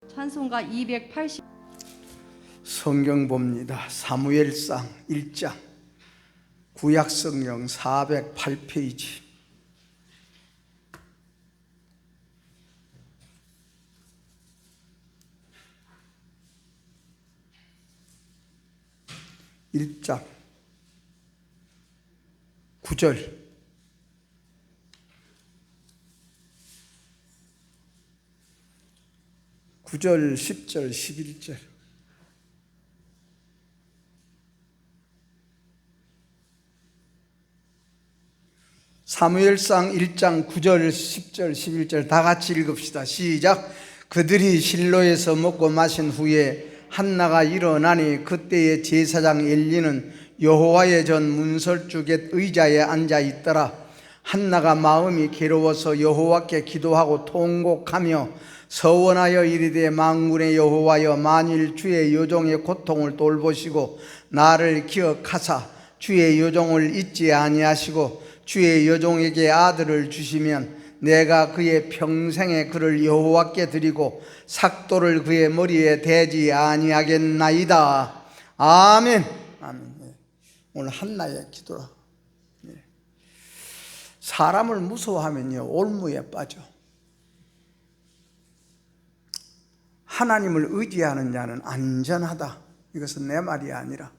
찬송가 280. 성경 봅니다. 사무엘상 1장 구약성경 408페이지. 일장 9절. 구절 10절 11절. 사무엘상 1장 9절 10절 11절 다 같이 읽읍시다. 시작. 그들이 실로에서 먹고 마신 후에 한나가 일어나니 그때의 제사장 엘리는 여호와의 전 문설주get 의자에 앉아 있더라. 한나가 마음이 괴로워서 여호와께 기도하고 통곡하며 서원하여 이르되 만군의 여호와여, 만일 주의 요종의 고통을 돌보시고 나를 기억하사 주의 요종을 잊지 아니하시고 주의 요종에게 아들을 주시면 내가 그의 평생에 그를 여호와께 드리고 삭도를 그의 머리에 대지 아니하겠나이다. 아멘. 아멘. 오늘 한나의 기도라. 사람을 무서워하면요 올무에 빠져. 하나님을 의지하는 자는 안전하다. 이것은 내 말이 아니라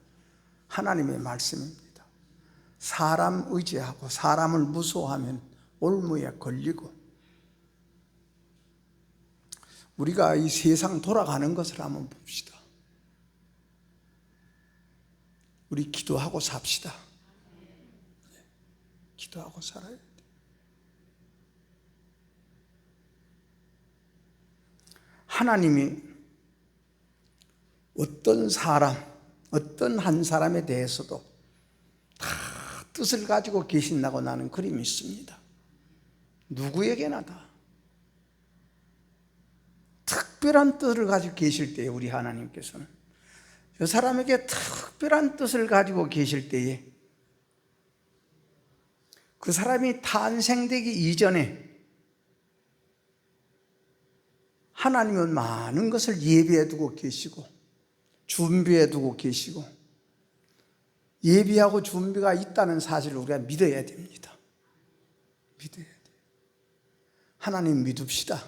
하나님의 말씀입니다. 사람 의지하고 사람을 무서워하면 올무에 걸리고, 우리가 이 세상 돌아가는 것을 한번 봅시다. 우리 기도하고 삽시다. 기도하고 살아야 돼. 하나님이 어떤 사람, 어떤 한 사람에 대해서도 다 뜻을 가지고 계신다고 나는 그리 믿습니다. 누구에게나 다 특별한 뜻을 가지고 계실 때에, 우리 하나님께서는 저 사람에게 특별한 뜻을 가지고 계실 때에 그 사람이 탄생되기 이전에 하나님은 많은 것을 예비해 두고 계시고 준비해 두고 계시고, 예비하고 준비가 있다는 사실을 우리가 믿어야 됩니다. 믿어야 돼요. 하나님 믿읍시다.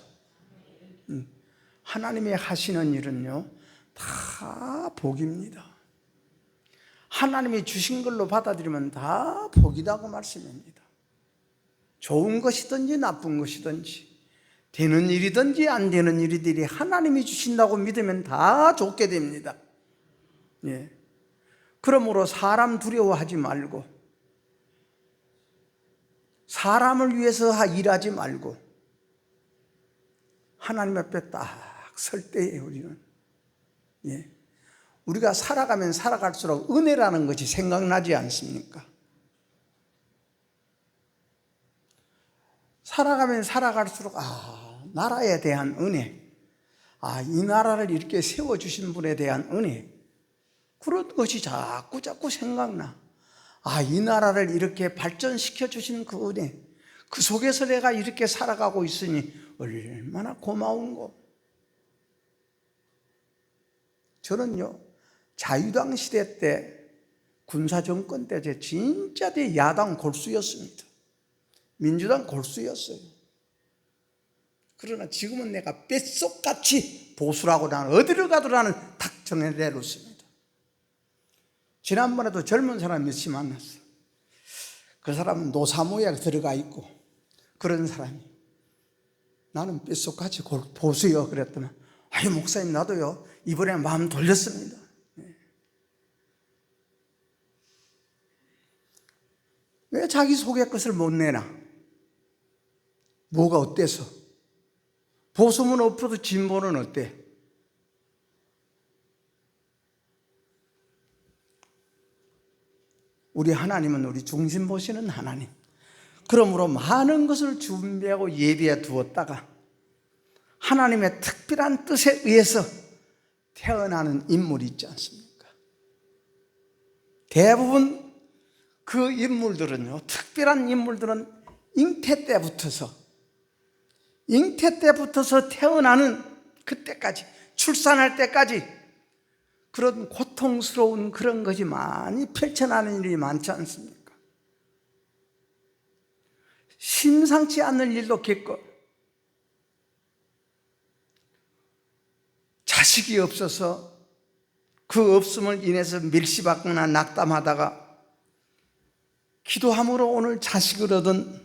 하나님의 하시는 일은요 다 복입니다. 하나님이 주신 걸로 받아들이면 다 복이라고 말씀입니다. 좋은 것이든지 나쁜 것이든지, 되는 일이든지 안 되는 일이든지 하나님이 주신다고 믿으면 다 좋게 됩니다. 예. 그러므로 사람 두려워하지 말고, 사람을 위해서 일하지 말고 하나님 앞에 딱 설 때에 우리는, 예, 우리가 살아가면 살아갈수록 은혜라는 것이 생각나지 않습니까? 살아가면 살아갈수록 나라에 대한 은혜, 이 나라를 이렇게 세워주신 분에 대한 은혜, 그런 것이 자꾸 생각나. 이 나라를 이렇게 발전시켜 주신 그 은혜, 그 속에서 내가 이렇게 살아가고 있으니 얼마나 고마운고. 저는요 자유당 시대 때, 군사정권 때 진짜 야당 골수였습니다. 민주당 골수였어요. 그러나 지금은 내가 뼛속같이 보수라고, 나는 어디를 가도 나는 딱 정해내놓습니다. 지난번에도 젊은 사람 몇이 만났어. 그 사람은 노사모에 들어가 있고, 그런 사람이 나는 뼛속같이 보수요 그랬더니, 목사님 나도요 이번에 마음 돌렸습니다. 왜 자기 속의 것을 못 내나? 뭐가 어때서? 보수는 없어도 진보는 어때? 우리 하나님은 우리 중심 보시는 하나님. 그러므로 많은 것을 준비하고 예비해 두었다가 하나님의 특별한 뜻에 의해서 태어나는 인물이 있지 않습니까? 대부분 그 인물들은요, 특별한 인물들은 잉태 때부터서 태어나는 그때까지, 출산할 때까지 그런 고통스러운 그런 것이 많이 펼쳐나는 일이 많지 않습니까? 심상치 않은 일도 겪고, 자식이 없어서 그 없음을 인해서 멸시받거나 낙담하다가 기도함으로 오늘 자식을 얻은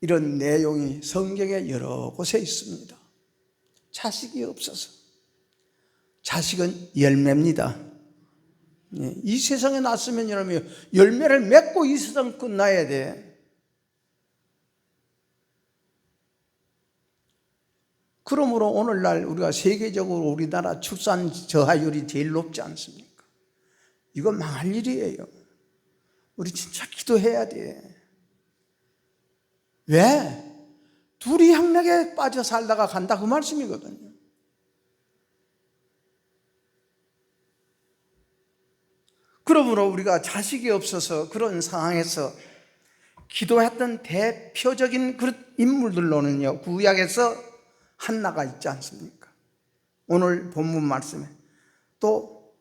이런 내용이 성경에 여러 곳에 있습니다. 자식이 없어서. 자식은 열매입니다. 이 세상에 났으면 여러분 열매를 맺고 이 세상 끝나야 돼. 그러므로 오늘날 우리가 세계적으로 우리나라 출산 저하율이 제일 높지 않습니까? 이건 망할 일이에요. 우리 진짜 기도해야 돼. 왜? 둘이 향락에 빠져 살다가 간다 그 말씀이거든요. 그러므로 우리가 자식이 없어서 그런 상황에서 기도했던 대표적인 그런 인물들로는요, 구약에서 한나가 있지 않습니까? 오늘 본문 말씀에 또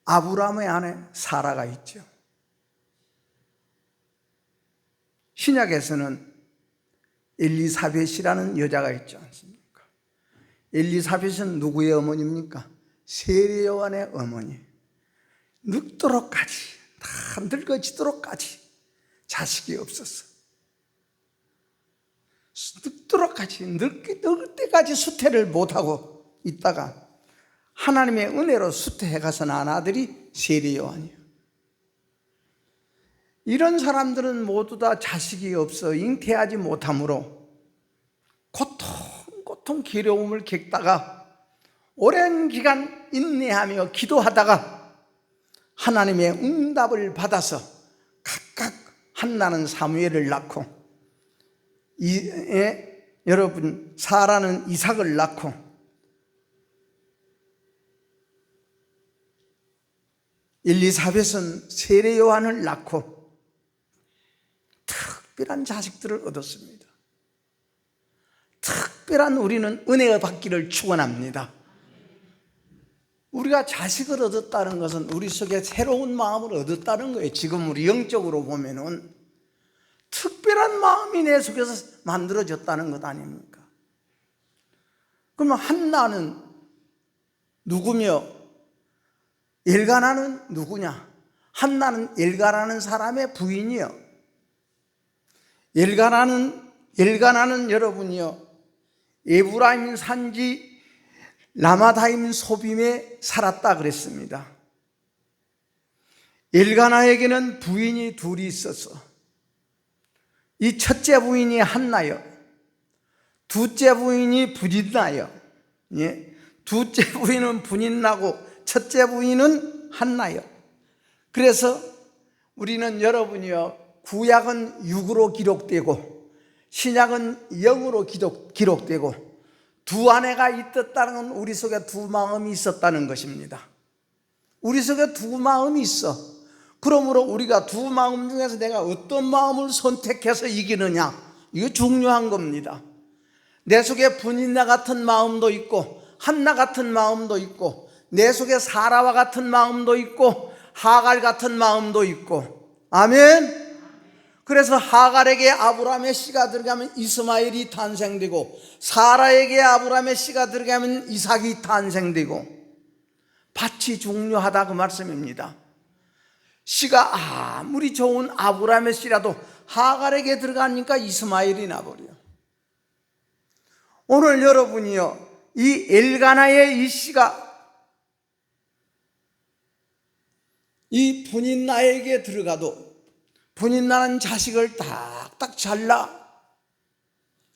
아브라함의 아내 사라가 있죠. 신약에서는 엘리사벳이라는 여자가 있지 않습니까? 엘리사벳은 누구의 어머니입니까? 세례요한의 어머니. 늙도록까지, 다 늙어지도록까지 자식이 없었어. 늙도록까지, 늙을 때까지 수태를 못하고 있다가 하나님의 은혜로 수태해 가서 낳은 아들이 세례요한이에요. 이런 사람들은 모두 다 자식이 없어 잉태하지 못함으로 고통 괴로움을 겪다가 오랜 기간 인내하며 기도하다가 하나님의 응답을 받아서 각각 한나는 사무엘을 낳고 여러분 사라는 이삭을 낳고 엘리사벳은 세례 요한을 낳고 특별한 자식들을 얻었습니다. 특별한 우리는 은혜 받기를 축원합니다. 우리가 자식을 얻었다는 것은 우리 속에 새로운 마음을 얻었다는 거예요. 지금 우리 영적으로 보면은 특별한 마음이 내 속에서 만들어졌다는 것 아닙니까? 그러면 한나는 누구며 엘가나는 누구냐? 한나는 엘가나는 사람의 부인이요. 엘가나는 여러분이요, 에브라임 산지 라마다임 소빔에 살았다 그랬습니다. 엘가나에게는 부인이 둘이 있었어. 이 첫째 부인이 한나요, 둘째 부인이 분인나요. 예? 둘째 부인은 분인나고 첫째 부인은 한나요. 그래서 우리는 여러분이요, 구약은 6으로 기록되고 신약은 0으로 기록되고 두 아내가 있었다는 건 우리 속에 두 마음이 있었다는 것입니다. 우리 속에 두 마음이 있어. 그러므로 우리가 두 마음 중에서 내가 어떤 마음을 선택해서 이기느냐, 이거 중요한 겁니다. 내 속에 분인나 같은 마음도 있고 한나 같은 마음도 있고 내 속에 사라와 같은 마음도 있고 하갈 같은 마음도 있고. 아멘. 그래서 하갈에게 아브라함의 씨가 들어가면 이스마엘이 탄생되고 사라에게 아브라함의 씨가 들어가면 이삭이 탄생되고 밭이 중요하다 그 말씀입니다. 씨가 아무리 좋은 아브라함의 씨라도 하갈에게 들어가니까 이스마엘이 나버려. 오늘 여러분이요, 이 엘가나의 이 씨가 이 분인나에게 들어가도 분인나는 자식을 딱딱 잘라,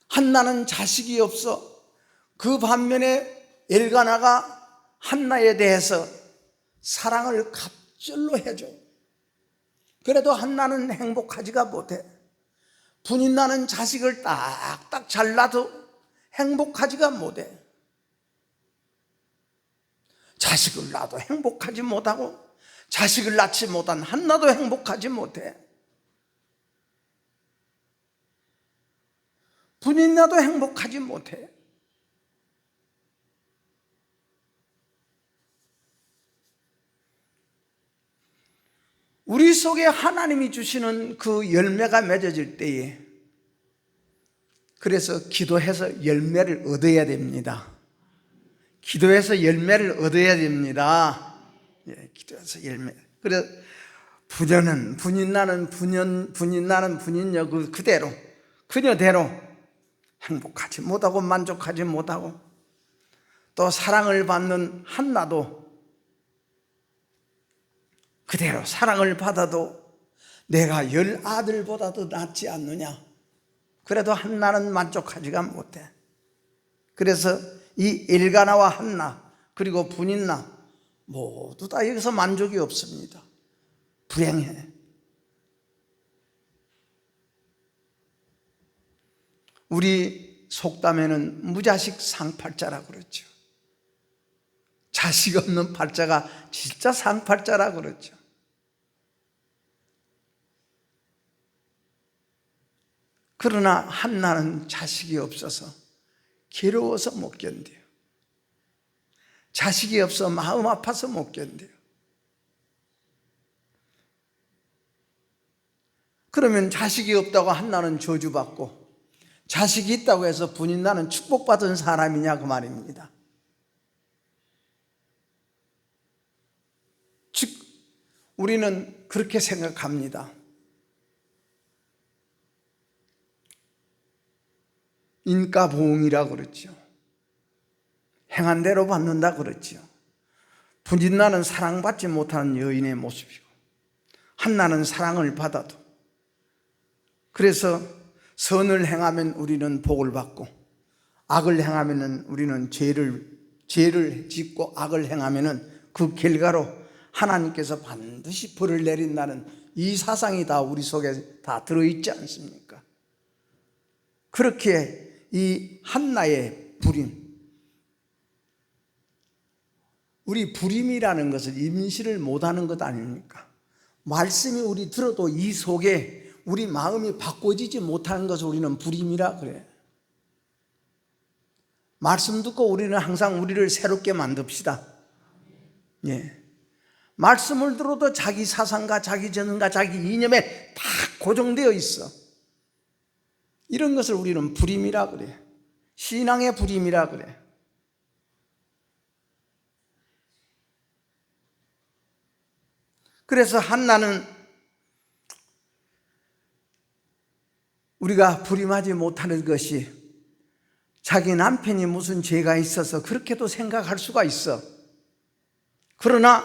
한나는 자식이 없어. 그 반면에 엘가나가 한나에 대해서 사랑을 갑절로 해줘. 그래도 한나는 행복하지가 못해. 분인나는 자식을 딱딱 잘라도 행복하지가 못해. 자식을 낳아도 행복하지 못하고 자식을 낳지 못한 한나도 행복하지 못해. 분이 나도 행복하지 못해. 우리 속에 하나님이 주시는 그 열매가 맺어질 때에, 그래서 기도해서 열매를 얻어야 됩니다. 기도해서 열매를 얻어야 됩니다. 예, 기도해서 열매. 그래서 분이 나는 분인여 그녀대로 행복하지 못하고 만족하지 못하고, 또 사랑을 받는 한나도 그대로 사랑을 받아도 내가 10아들보다도 낫지 않느냐, 그래도 한나는 만족하지가 못해. 그래서 이 엘가나와 한나 그리고 분인나 모두 다 여기서 만족이 없습니다. 불행해. 우리 속담에는 무자식 상팔자라고 그러죠. 자식 없는 팔자가 진짜 상팔자라고 그러죠. 그러나 한나는 자식이 없어서 괴로워서 못 견뎌요. 자식이 없어 마음 아파서 못 견뎌요. 그러면 자식이 없다고 한나는 저주받고, 자식이 있다고 해서 분인나는 축복받은 사람이냐 그 말입니다. 즉 우리는 그렇게 생각합니다. 인과보응이라고 그러죠. 행한 대로 받는다 그러죠. 분인나는 사랑받지 못하는 여인의 모습이고, 한나는 사랑을 받아도, 그래서 선을 행하면 우리는 복을 받고, 악을 행하면 우리는 죄를 짓고 악을 행하면 그 결과로 하나님께서 반드시 벌을 내린다는 이 사상이 다 우리 속에 다 들어있지 않습니까? 그렇게 이 한나의 불임, 우리 불임이라는 것은 임시를 못하는 것 아닙니까? 말씀이 우리 들어도 이 속에 우리 마음이 바꿔지지 못하는 것을 우리는 불임이라 그래. 말씀 듣고 우리는 항상 우리를 새롭게 만듭시다. 예. 말씀을 들어도 자기 사상과 자기 전과 자기 이념에 다 고정되어 있어. 이런 것을 우리는 불임이라 그래. 신앙의 불임이라 그래. 그래서 한나는 우리가 불임하지 못하는 것이 자기 남편이 무슨 죄가 있어서 그렇게도 생각할 수가 있어. 그러나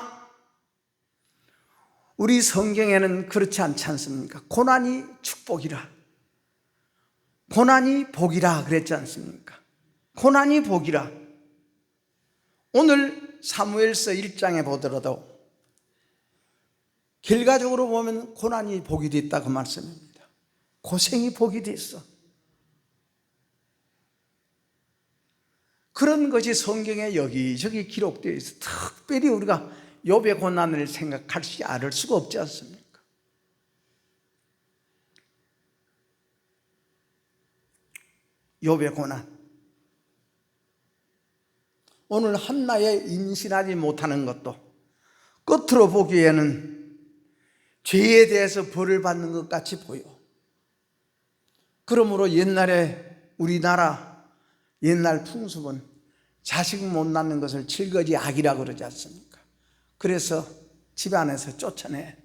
우리 성경에는 그렇지 않지 않습니까? 고난이 축복이라, 고난이 복이라 그랬지 않습니까? 고난이 복이라. 오늘 사무엘서 1장에 보더라도 결과적으로 보면 고난이 복이 됐다 그 말씀입니다. 고생이 복이 됐어. 그런 것이 성경에 여기저기 기록되어 있어. 특별히 우리가 욥의 고난을 생각할 수 않을 수가 없지 않습니까? 욥의 고난. 오늘 한나의 임신하지 못하는 것도 끝으로 보기에는 죄에 대해서 벌을 받는 것 같이 보여. 그러므로 옛날에 우리나라 옛날 풍습은 자식 못 낳는 것을 칠거지 악이라고 그러지 않습니까? 그래서 집안에서 쫓아내,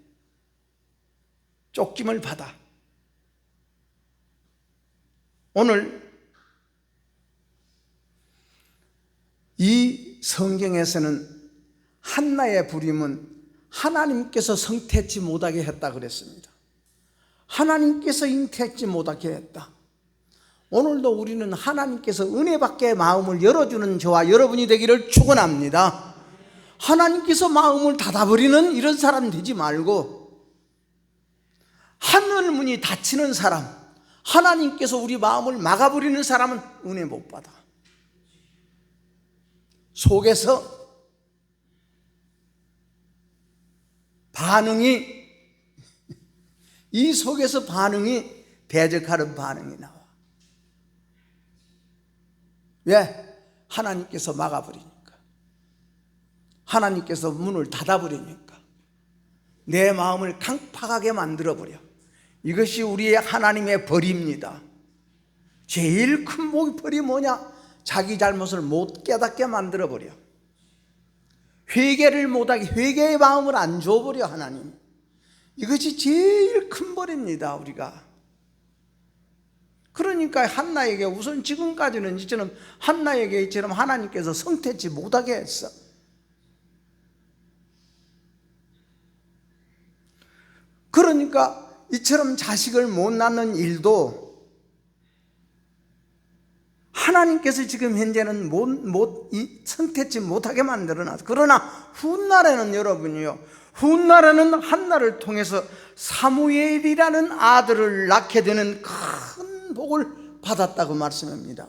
쫓김을 받아. 오늘 이 성경에서는 한나의 불임은 하나님께서 성태치 못하게 했다 그랬습니다. 하나님께서 잉태치 못하게 했다. 오늘도 우리는 하나님께서 은혜받게 마음을 열어주는 저와 여러분이 되기를 축원합니다. 하나님께서 마음을 닫아버리는 이런 사람 되지 말고, 하늘 문이 닫히는 사람, 하나님께서 우리 마음을 막아버리는 사람은 은혜 못 받아. 속에서 반응이, 이 속에서 반응이 대적하는 반응이 나와. 왜? 하나님께서 막아버리니까. 하나님께서 문을 닫아버리니까. 내 마음을 강팍하게 만들어버려. 이것이 우리의 하나님의 벌입니다. 제일 큰 벌이 뭐냐? 자기 잘못을 못 깨닫게 만들어버려. 회개를 못하게, 회개의 마음을 안 줘버려 하나님. 이것이 제일 큰 벌입니다 우리가. 그러니까 한나에게 우선 지금까지는 이처럼 한나에게 이처럼 하나님께서 성태치 못하게 했어. 그러니까 이처럼 자식을 못 낳는 일도 하나님께서 지금 현재는 성태치 못하게 만들어놨어. 그러나 훗날에는 여러분이요, 훗날에는 한나를 통해서 사무엘이라는 아들을 낳게 되는 큰 복을 받았다고 말씀합니다.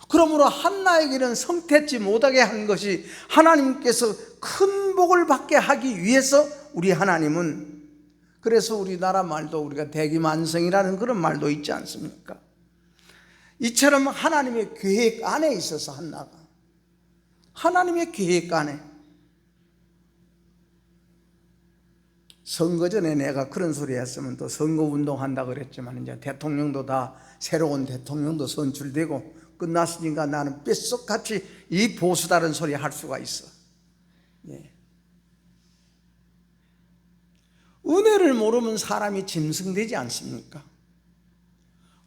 그러므로 한나에게는 성태치 못하게 한 것이 하나님께서 큰 복을 받게 하기 위해서 우리 하나님은, 그래서 우리나라 말도 우리가 대기만성이라는 그런 말도 있지 않습니까? 이처럼 하나님의 계획 안에 있어서 한나가, 하나님의 계획 안에. 선거 전에 내가 그런 소리 했으면 또 선거운동 한다 그랬지만, 이제 대통령도 다 새로운 대통령도 선출되고 끝났으니까 나는 뼛속같이 이 보수다른 소리 할 수가 있어. 예. 은혜를 모르면 사람이 짐승되지 않습니까?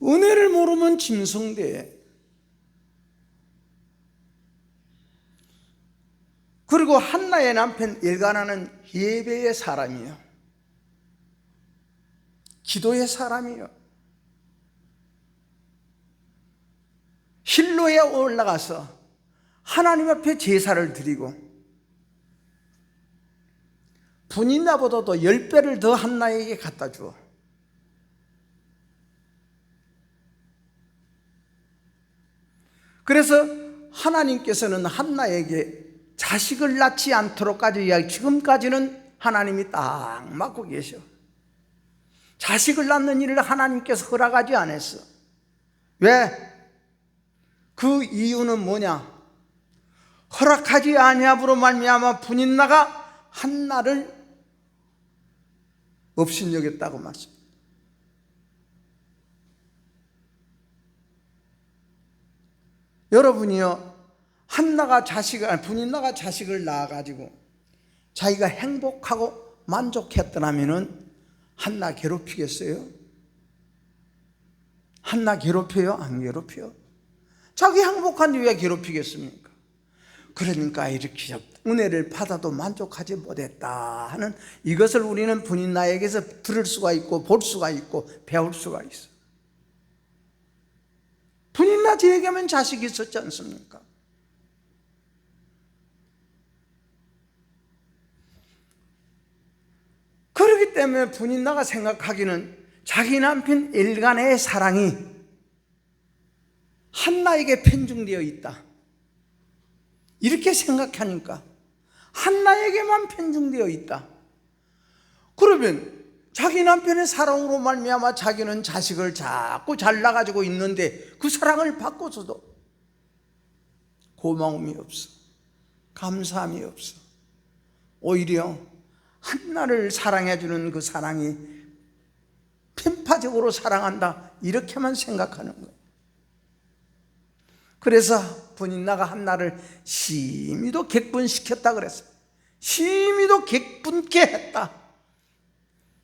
은혜를 모르면 짐승돼. 그리고 한나의 남편 엘가나는 예배의 사람이에요. 기도의 사람이에요. 실로에 올라가서 하나님 앞에 제사를 드리고, 분인나보다도 10배를 더 한나에게 갖다 주어. 그래서 하나님께서는 한나에게 자식을 낳지 않도록까지 지금까지는 하나님이 딱 맡고 계셔. 자식을 낳는 일을 하나님께서 허락하지 않았어. 왜? 그 이유는 뭐냐? 허락하지 아니함으로 말미암아 분인나가 한나를 업신여겼다고 말씀합니다. 여러분이요, 분인나가 자식을 낳아가지고 자기가 행복하고 만족했더라면은 한나 괴롭히겠어요? 한나 괴롭혀요? 안 괴롭혀요? 자기 행복한데 왜 괴롭히겠습니까? 그러니까 이렇게 은혜를 받아도 만족하지 못했다 하는 이것을 우리는 분인나에게서 들을 수가 있고 볼 수가 있고 배울 수가 있어. 분인나 제에게만 자식이 있었지 않습니까? 그렇기 때문에 분인나가 생각하기는 자기 남편 엘가나의 사랑이 한나에게 편중되어 있다, 이렇게 생각하니까 한나에게만 편중되어 있다. 그러면 자기 남편의 사랑으로 말미암아 자기는 자식을 자꾸 잘 낳아가지고 있는데 그 사랑을 받고서도 고마움이 없어, 감사함이 없어. 오히려 한나를 사랑해주는 그 사랑이 편파적으로 사랑한다, 이렇게만 생각하는 거예요. 그래서 분인나가 한나를 심히도 객분시켰다 그랬어요. 심히도 객분케 했다.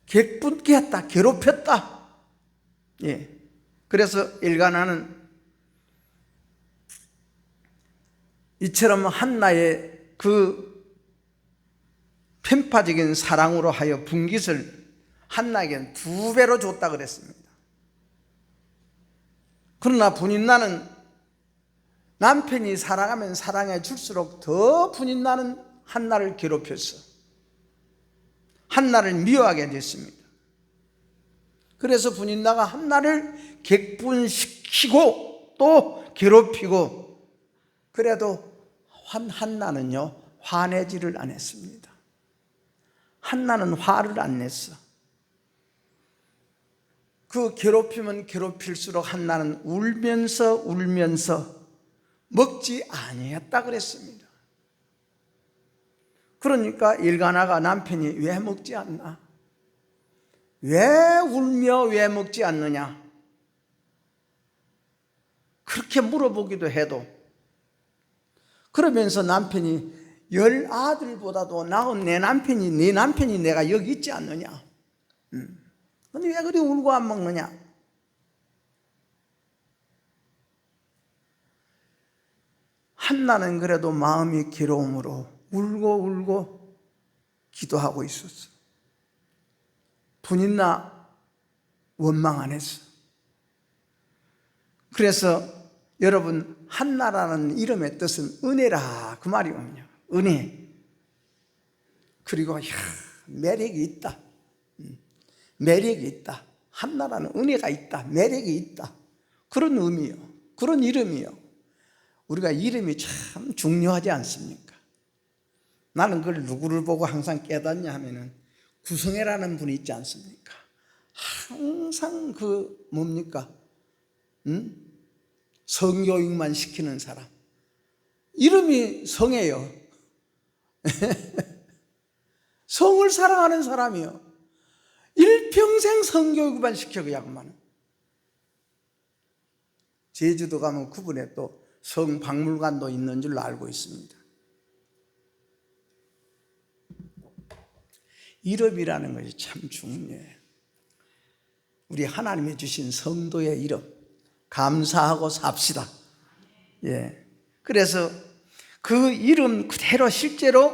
객분케 했다. 괴롭혔다. 예. 그래서 엘가나는 이처럼 한나의 그 편파적인 사랑으로 하여 분깃을 한나에게는 2배로 줬다 그랬습니다. 그러나 분인나는 남편이 사랑하면 사랑해 줄수록 더 분인나는 한나를 괴롭혔어. 한나를 미워하게 됐습니다. 그래서 분인나가 한나를 객분시키고 또 괴롭히고, 그래도 한나는요 화내지를 안 했습니다. 한나는 화를 안 냈어. 그 괴롭히면 괴롭힐수록 한나는 울면서 먹지 아니했다 그랬습니다. 그러니까 일가나가 남편이 왜 먹지 않나? 왜 울며 왜 먹지 않느냐? 그렇게 물어보기도 해도, 그러면서 남편이 10아들보다도 나은 내 남편이 내가 여기 있지 않느냐? 근데 왜 그리 울고 안 먹느냐? 한나는 그래도 마음이 괴로움으로 울고 기도하고 있었어. 분인나 원망 안 했어. 그래서 여러분, 한나라는 이름의 뜻은 은혜라 그 말이거든요. 은혜. 그리고 매력이 있다. 매력이 있다. 한나라는 은혜가 있다. 매력이 있다. 그런 의미요. 그런 이름이요. 우리가 이름이 참 중요하지 않습니까? 나는 그걸 누구를 보고 항상 깨닫냐 하면은 구성애라는 분이 있지 않습니까? 항상 뭡니까? 성교육만 시키는 사람. 이름이 성이에요. 성을 사랑하는 사람이요. 일평생 성교육만 시켜 그 양반은. 제주도 가면 그분에 또 성박물관도 있는 줄로 알고 있습니다. 이름이라는 것이 참 중요해요. 우리 하나님이 주신 성도의 이름 감사하고 삽시다. 예. 그래서 그 이름 그대로 실제로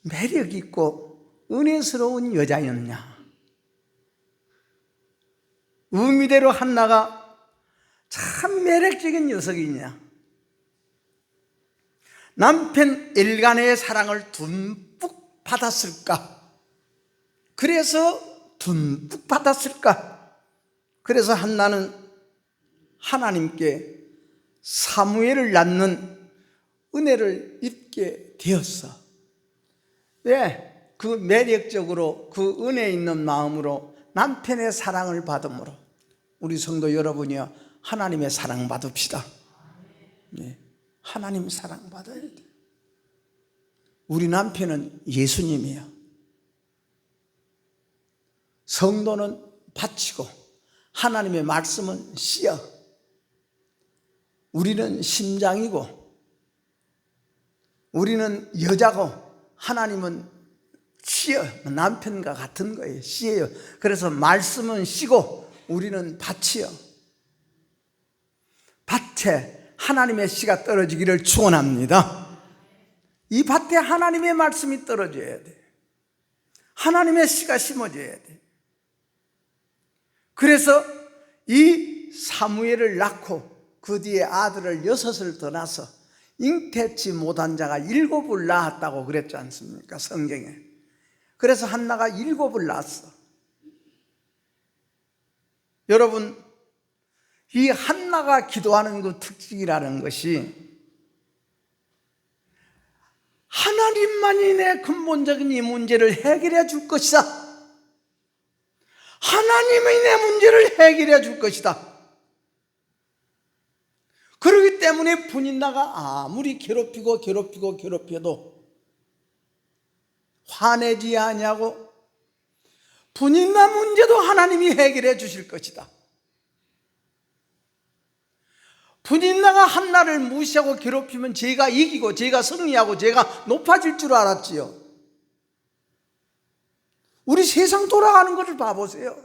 매력 있고 은혜스러운 여자였냐? 의미대로 한나가 참 매력적인 녀석이냐? 남편 엘가나의 사랑을 듬뿍 받았을까? 그래서 듬뿍 받았을까? 그래서 한나는 하나님께 사무엘을 낳는 은혜를 입게 되었어. 왜? 그 매력적으로 그 은혜 있는 마음으로 남편의 사랑을 받음으로 우리 성도 여러분이요, 하나님의 사랑 받읍시다. 네. 하나님 사랑 받아야 돼. 우리 남편은 예수님이에요. 성도는 바치고 하나님의 말씀은 씨여. 우리는 심장이고 우리는 여자고 하나님은 씨여. 남편과 같은 거예요. 씨예요. 그래서 말씀은 씨고 우리는 밭이요. 밭에 하나님의 씨가 떨어지기를 축원합니다. 이 밭에 하나님의 말씀이 떨어져야 돼. 하나님의 씨가 심어져야 돼. 그래서 이 사무엘을 낳고 그 뒤에 아들을 6을 더 낳아서 잉태치 못한 자가 7을 낳았다고 그랬지 않습니까? 성경에. 그래서 한나가 7을 낳았어. 여러분, 이 한나가 기도하는 그 특징이라는 것이 하나님만이 내 근본적인 이 문제를 해결해 줄 것이다. 하나님이 내 문제를 해결해 줄 것이다. 그렇기 때문에 분인나가 아무리 괴롭혀도 화내지 아니하고 분인나 문제도 하나님이 해결해 주실 것이다. 분인나가 한나를 무시하고 괴롭히면 제가 이기고 제가 승리하고 제가 높아질 줄 알았지요. 우리 세상 돌아가는 것을 봐보세요.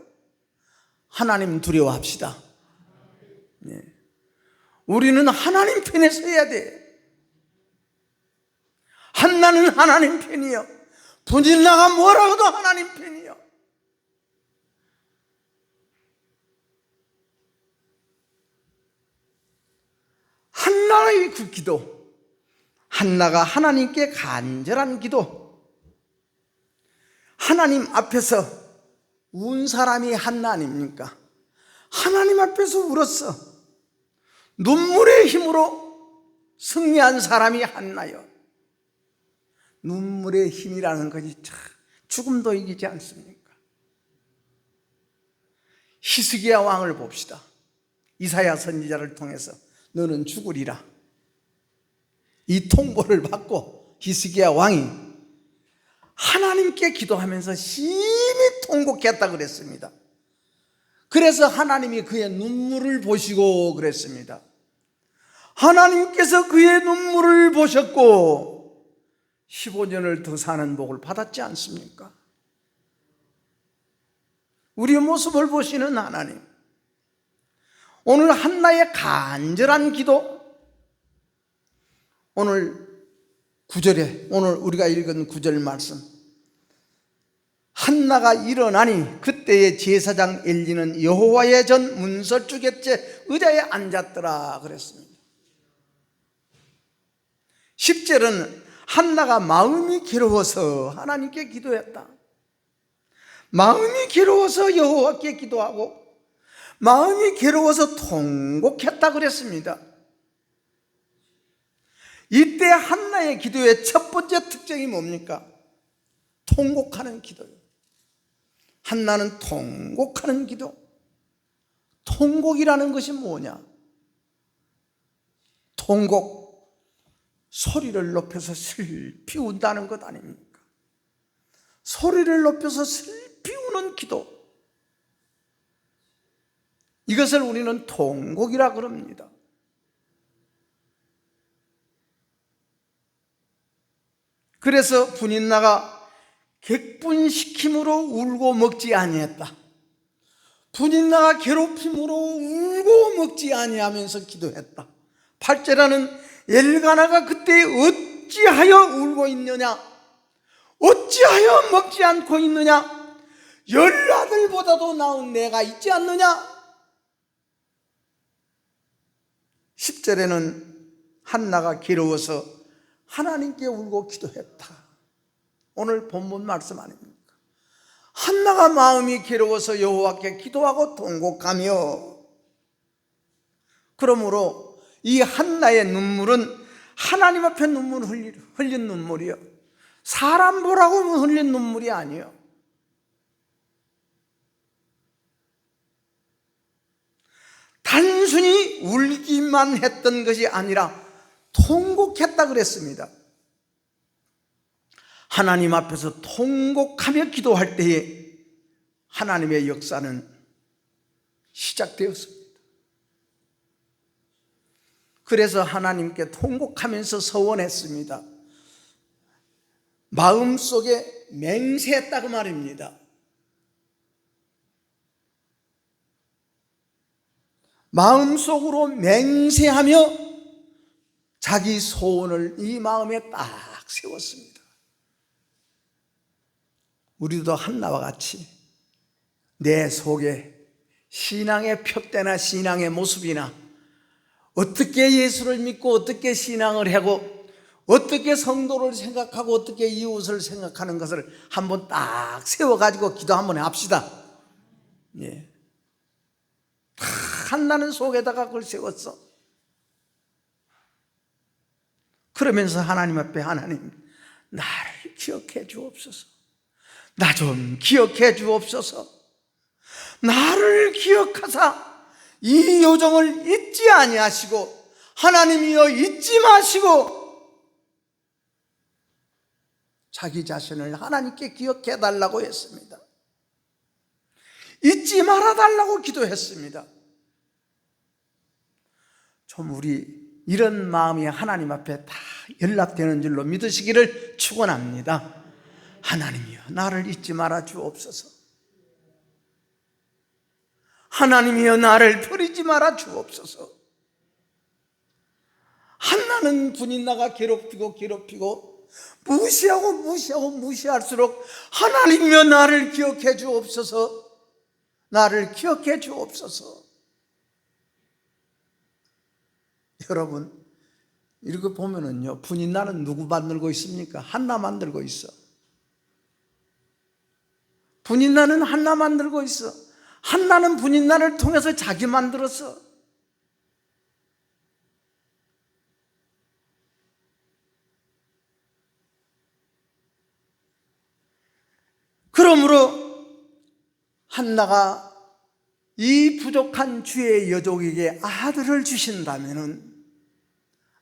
하나님 두려워합시다. 네. 우리는 하나님 편에 서야 돼. 한나는 하나님 편이요. 분인나가 뭐라고도 하나님 편이요. 한나의 그 기도, 한나가 하나님께 간절한 기도, 하나님 앞에서 운 사람이 한나 아닙니까? 하나님 앞에서 울었어. 눈물의 힘으로 승리한 사람이 한나요. 눈물의 힘이라는 것이 참 죽음도 이기지 않습니까? 히스기야 왕을 봅시다. 이사야 선지자를 통해서 너는 죽으리라. 이 통보를 받고 히스기야 왕이 하나님께 기도하면서 심히 통곡했다 그랬습니다. 그래서 하나님이 그의 눈물을 보시고 그랬습니다. 하나님께서 그의 눈물을 보셨고 15년을 더 사는 복을 받았지 않습니까? 우리의 모습을 보시는 하나님, 오늘 한나의 간절한 기도, 오늘 9절에 오늘 우리가 읽은 9절 말씀, 한나가 일어나니 그때의 제사장 엘리는 여호와의 전 문설주객제 의자에 앉았더라 그랬습니다. 10절은 한나가 마음이 괴로워서 하나님께 기도했다. 마음이 괴로워서 여호와께 기도하고 마음이 괴로워서 통곡했다 그랬습니다. 이때 한나의 기도의 첫 번째 특징이 뭡니까? 통곡하는 기도예요. 한나는 통곡하는 기도. 통곡이라는 것이 뭐냐? 통곡, 소리를 높여서 슬피 운다는 것 아닙니까? 소리를 높여서 슬피 우는 기도, 이것을 우리는 통곡이라 그럽니다. 그래서 분인나가 객분시킴으로 울고 먹지 아니했다. 분인나가 괴롭힘으로 울고 먹지 아니하면서 기도했다. 8절에는 엘가나가 그때 어찌하여 울고 있느냐, 어찌하여 먹지 않고 있느냐, 10아들보다도 나은 내가 있지 않느냐. 10절에는 한나가 괴로워서 하나님께 울고 기도했다. 오늘 본문 말씀 아닙니까? 한나가 마음이 괴로워서 여호와께 기도하고 통곡하며, 그러므로 이 한나의 눈물은 하나님 앞에 흘린 눈물이요, 사람 보라고 흘린 눈물이 아니에요. 단순히 울기만 했던 것이 아니라 통곡했다 그랬습니다. 하나님 앞에서 통곡하며 기도할 때에 하나님의 역사는 시작되었습니다. 그래서 하나님께 통곡하면서 서원했습니다. 마음속에 맹세했다고 말입니다. 마음속으로 맹세하며 자기 소원을 이 마음에 딱 세웠습니다. 우리도 한나와 같이 내 속에 신앙의 표대나 신앙의 모습이나 어떻게 예수를 믿고 어떻게 신앙을 하고 어떻게 성도를 생각하고 어떻게 이웃을 생각하는 것을 한번 딱 세워가지고 기도 한번 합시다. 예. 한나는 속에다가 그걸 세웠어. 그러면서 하나님 앞에, 하나님 나를 기억해 주옵소서, 나 좀 기억해 주옵소서, 나를 기억하사 이 요정을 잊지 아니하시고 하나님이여 잊지 마시고 자기 자신을 하나님께 기억해 달라고 했습니다. 잊지 말아 달라고 기도했습니다. 좀 우리 이런 마음이 하나님 앞에 다 연락되는 줄로 믿으시기를 축원합니다. 하나님이여 나를 잊지 말아 주옵소서, 하나님이여 나를 버리지 말아 주옵소서. 한나는 분인나가 괴롭히고 무시할수록 하나님이여 나를 기억해 주옵소서, 나를 기억해 주옵소서. 여러분, 이렇게 보면은요, 분인나는 누구 만들고 있습니까? 한나 만들고 있어. 분인나는 한나 만들고 있어. 한나는 분인나를 통해서 자기 만들었어. 그러므로 한나가 이 부족한 주의 여종에게 아들을 주신다면은,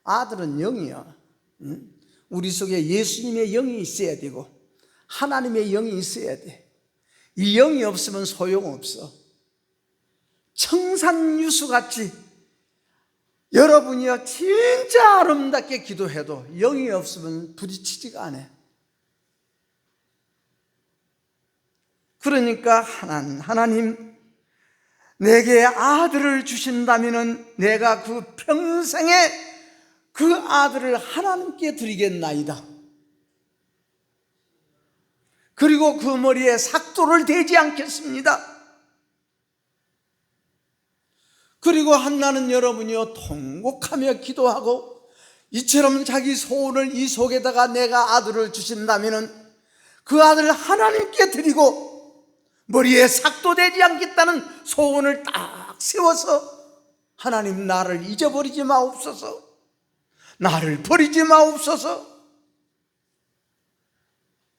아들은 영이야. 우리 속에 예수님의 영이 있어야 되고 하나님의 영이 있어야 돼. 이 영이 없으면 소용없어. 청산유수같이 여러분이요 진짜 아름답게 기도해도 영이 없으면 부딪히지가 않아. 그러니까 하나님 내게 아들을 주신다면 내가 그 평생에 그 아들을 하나님께 드리겠나이다. 그리고 그 머리에 삭도를 대지 않겠습니다. 그리고 한나는 여러분이요 통곡하며 기도하고 이처럼 자기 소원을 이 속에다가 내가 아들을 주신다면 그 아들을 하나님께 드리고 머리에 삭도 되지 않겠다는 소원을 딱 세워서 하나님 나를 잊어버리지 마옵소서, 나를 버리지 마옵소서.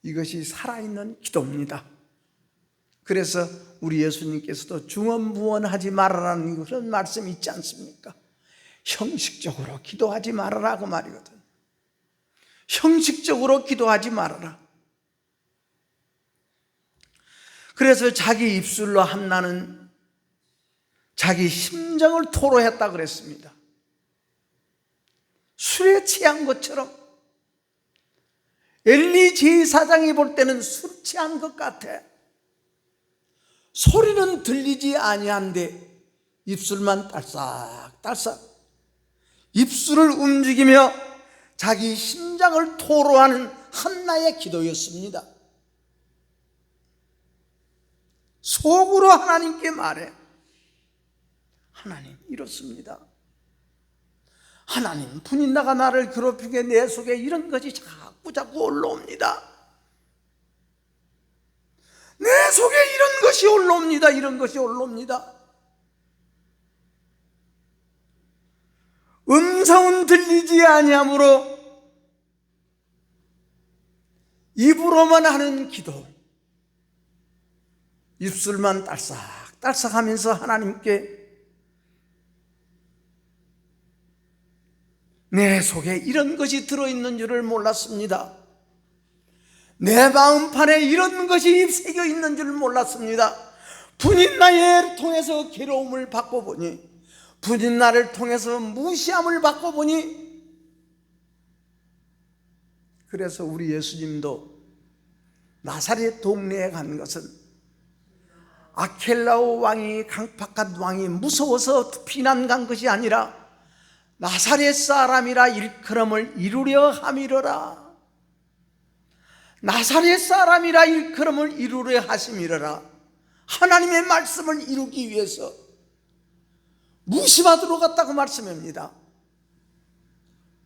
이것이 살아있는 기도입니다. 그래서 우리 예수님께서도 중언부언하지 말아라는 그런 말씀이 있지 않습니까? 형식적으로 기도하지 말아라 그 말이거든. 형식적으로 기도하지 말아라. 그래서 자기 입술로 한나는 자기 심정을 토로했다 그랬습니다. 술에 취한 것처럼. 엘리 제사장이 볼 때는 술 취한 것 같아. 소리는 들리지 아니한데 입술만 딸싹딸싹 입술을 움직이며 자기 심장을 토로하는 한나의 기도였습니다. 속으로 하나님께 말해. 하나님 이렇습니다. 하나님 분인나가 나를 괴롭히게 내 속에 이런 것이 자꾸 올라옵니다. 내 속에 이런 것이 올라옵니다. 이런 것이 올라옵니다. 음성은 들리지 아니하므로 입으로만 하는 기도, 입술만 딸싹딸싹하면서 하나님께 내 속에 이런 것이 들어있는 줄을 몰랐습니다. 내 마음판에 이런 것이 새겨 있는 줄 몰랐습니다. 분인나를 통해서 괴로움을 받고 보니, 분인나를 통해서 무시함을 받고 보니, 그래서 우리 예수님도 나사렛 동네에 간 것은 아켈라오 왕이, 강팍한 왕이 무서워서 피난 간 것이 아니라 나사렛 사람이라 일컬음을 이루려 함이러라. 나사렛 사람이라 일컬음을 이루려 하심이러라. 하나님의 말씀을 이루기 위해서 무시받으러 갔다고 말씀합니다.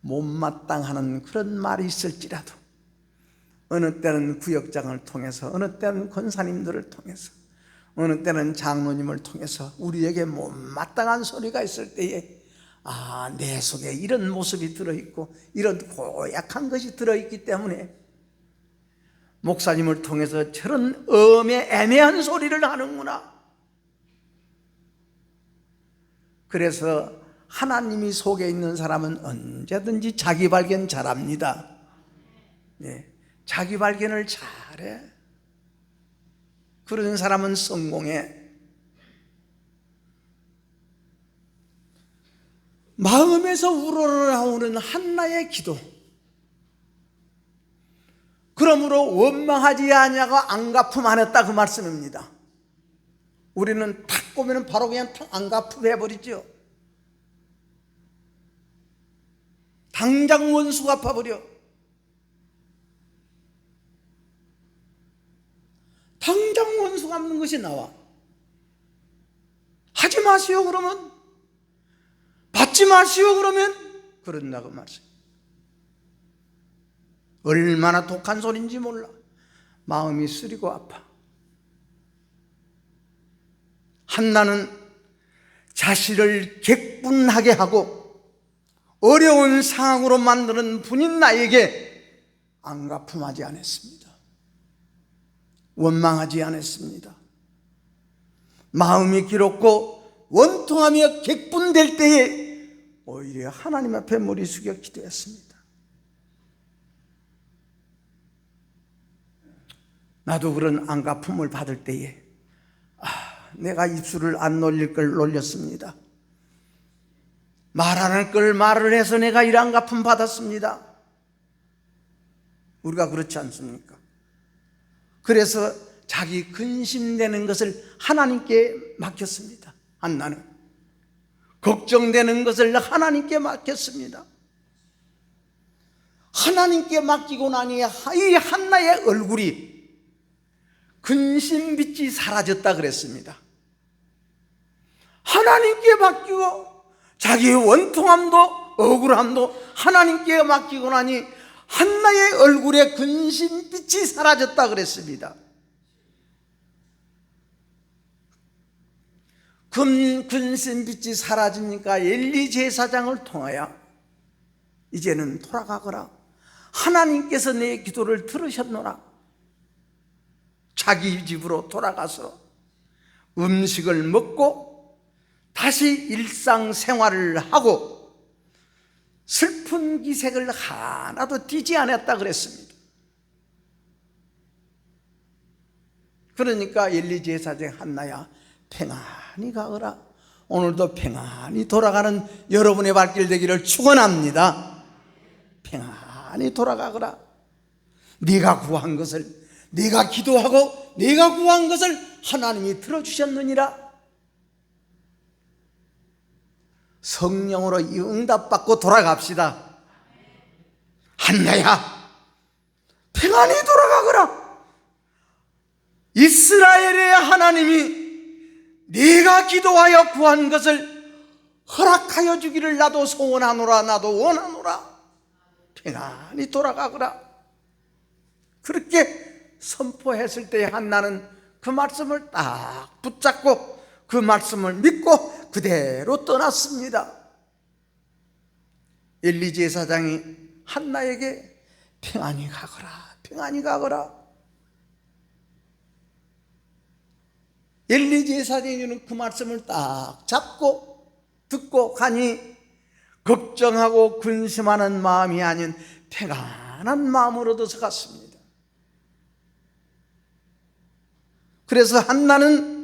못마땅하는 그런 말이 있을지라도 어느 때는 구역장을 통해서, 어느 때는 권사님들을 통해서, 어느 때는 장로님을 통해서 우리에게 못마땅한 소리가 있을 때에 내 속에 이런 모습이 들어있고 이런 고약한 것이 들어있기 때문에 목사님을 통해서 저런 애매한 소리를 하는구나. 그래서 하나님이 속에 있는 사람은 언제든지 자기 발견 잘합니다. 자기 발견을 잘해. 그런 사람은 성공해. 마음에서 우러나오는 한나의 기도, 그러므로 원망하지 아니하고 안갚음 안 했다 그 말씀입니다. 우리는 탁 꼬면 바로 그냥 안갚음 해버리죠. 당장 원수 갚아버려. 당장 원수 갚는 것이 나와. 하지 마시오 그러면, 받지 마시오 그러면 그런다고 말씀. 얼마나 독한 소리인지 몰라. 마음이 쓰리고 아파. 한나는 자신을 객분하게 하고 어려운 상황으로 만드는 분인 나에게 안갚음하지 않았습니다. 원망하지 않았습니다. 마음이 기롭고 원통하며 객분될 때에 오히려 하나님 앞에 머리 숙여 기도했습니다. 나도 그런 안갚음을 받을 때에 내가 입술을 안 놀릴 걸 놀렸습니다. 말 안 할 걸 말을 해서 내가 이 안갚음 받았습니다. 우리가 그렇지 않습니까? 그래서 자기 근심되는 것을 하나님께 맡겼습니다. 한나는 걱정되는 것을 하나님께 맡겼습니다. 하나님께 맡기고 나니 이 한나의 얼굴이 근심빛이 사라졌다 그랬습니다. 하나님께 맡기고 자기의 원통함도 억울함도 하나님께 맡기고 나니 한나의 얼굴에 근심빛이 사라졌다 그랬습니다. 근심빛이 사라지니까 엘리 제사장을 통하여 이제는 돌아가거라. 하나님께서 내 기도를 들으셨노라. 자기 집으로 돌아가서 음식을 먹고 다시 일상생활을 하고 슬픈 기색을 하나도 띠지 않았다 그랬습니다. 그러니까 엘리 제사장 한나야 평안히 가거라. 오늘도 평안히 돌아가는 여러분의 발길 되기를 축원합니다. 평안히 돌아가거라. 네가 구한 것을, 네가 기도하고 네가 구한 것을 하나님이 들어주셨느니라. 성령으로 이 응답받고 돌아갑시다. 한나야 평안히 돌아가거라. 이스라엘의 하나님이 네가 기도하여 구한 것을 허락하여 주기를 나도 소원하노라. 나도 원하노라. 평안히 돌아가거라. 그렇게 선포했을 때 한나는 그 말씀을 딱 붙잡고 그 말씀을 믿고 그대로 떠났습니다. 엘리 제사장이 한나에게 평안히 가거라, 평안히 가거라. 엘리 제사장은 그 말씀을 딱 잡고 듣고 가니 걱정하고 근심하는 마음이 아닌 평안한 마음으로 들어갔습니다. 그래서 한나는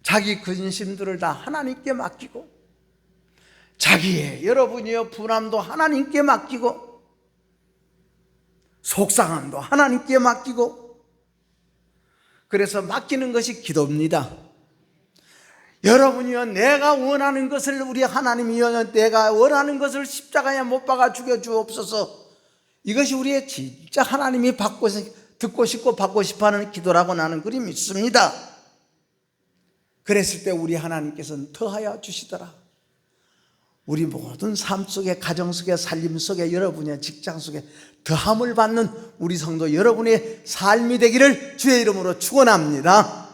자기 근심들을 다 하나님께 맡기고 자기의 여러분이여 불안도 하나님께 맡기고 속상함도 하나님께 맡기고 그래서 맡기는 것이 기도입니다. 여러분이여 내가 원하는 것을 우리 하나님이여 내가 원하는 것을 십자가에 못 박아 죽여 주옵소서. 이것이 우리의 진짜 하나님이 듣고 싶고 받고 싶어하는 기도라고 나는 그리 믿습니다. 그랬을 때 우리 하나님께서는 더하여 주시더라. 우리 모든 삶 속에 가정 속에 살림 속에 여러분의 직장 속에 더함을 받는 우리 성도 여러분의 삶이 되기를 주의 이름으로 축원합니다.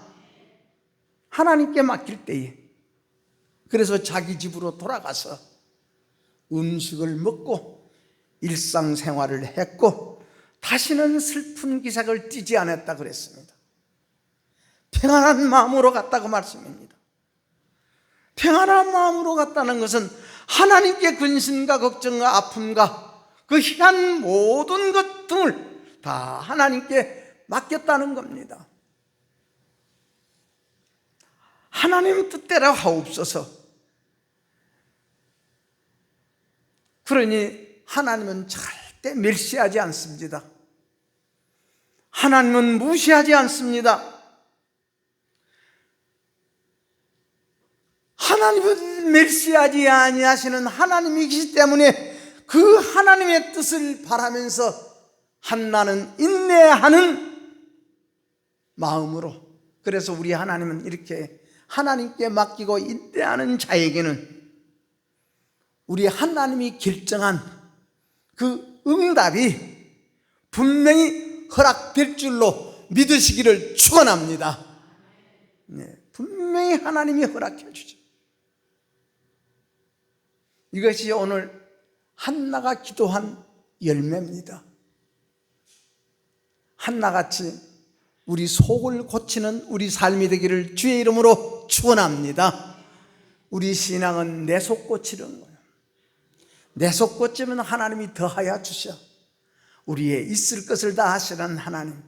하나님께 맡길 때에 그래서 자기 집으로 돌아가서 음식을 먹고 일상생활을 했고 다시는 슬픈 기색을 띠지 않았다 그랬습니다. 평안한 마음으로 갔다고 말씀입니다. 평안한 마음으로 갔다는 것은 하나님께 근심과 걱정과 아픔과 그 희한 모든 것 등을 다 하나님께 맡겼다는 겁니다. 하나님 뜻대로 하옵소서. 그러니 하나님은 절대 멸시하지 않습니다. 하나님은 무시하지 않습니다. 하나님은 멸시하지 아니하시는 하나님이시기 때문에 그 하나님의 뜻을 바라면서 한나는 인내하는 마음으로 그래서 우리 하나님은 이렇게 하나님께 맡기고 인내하는 자에게는 우리 하나님이 결정한 그 응답이 분명히 허락될 줄로 믿으시기를 축원합니다. 네, 분명히 하나님이 허락해 주죠. 이것이 오늘 한나가 기도한 열매입니다. 한나같이 우리 속을 고치는 우리 삶이 되기를 주의 이름으로 축원합니다. 우리 신앙은 내 속 고치는 거예요. 내 속 고치면 하나님이 더하여 주셔. 우리의 있을 것을 다 하시는 하나님,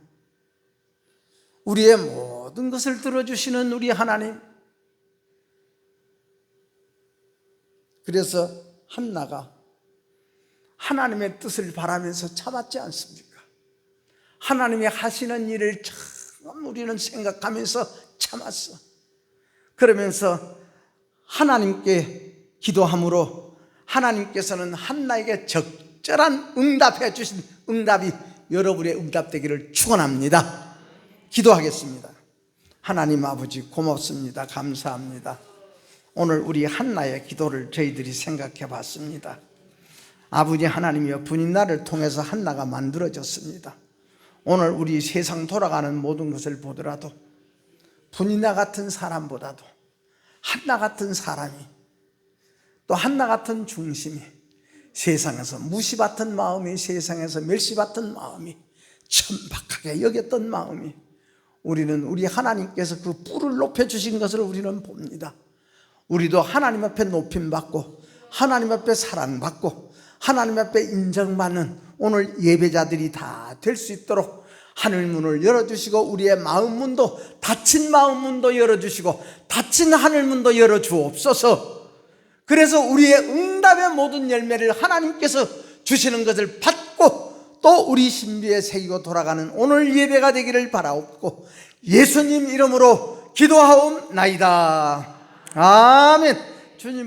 우리의 모든 것을 들어주시는 우리 하나님. 그래서 한나가 하나님의 뜻을 바라면서 참았지 않습니까? 하나님이 하시는 일을 참 우리는 생각하면서 참았어. 그러면서 하나님께 기도함으로 하나님께서는 한나에게 적절한 응답해 주신 응답이 여러분의 응답되기를 축원합니다. 기도하겠습니다. 하나님 아버지 고맙습니다. 감사합니다. 오늘 우리 한나의 기도를 저희들이 생각해 봤습니다. 아버지 하나님이여, 분인날을 통해서 한나가 만들어졌습니다. 오늘 우리 세상 돌아가는 모든 것을 보더라도 분인나 같은 사람보다도 한나 같은 사람이, 또 한나 같은 중심이, 세상에서 무시받던 마음이, 세상에서 멸시받던 마음이, 천박하게 여겼던 마음이, 우리는 우리 하나님께서 그 뿔을 높여주신 것을 우리는 봅니다. 우리도 하나님 앞에 높임받고 하나님 앞에 사랑받고 하나님 앞에 인정받는 오늘 예배자들이 다 될 수 있도록 하늘문을 열어주시고, 우리의 마음문도, 닫힌 마음문도 열어주시고 닫힌 하늘문도 열어주옵소서. 그래서 우리의 응답의 모든 열매를 하나님께서 주시는 것을 받고 또 우리 신비에 새기고 돌아가는 오늘 예배가 되기를 바라옵고 예수님 이름으로 기도하옵나이다. 아멘. 주님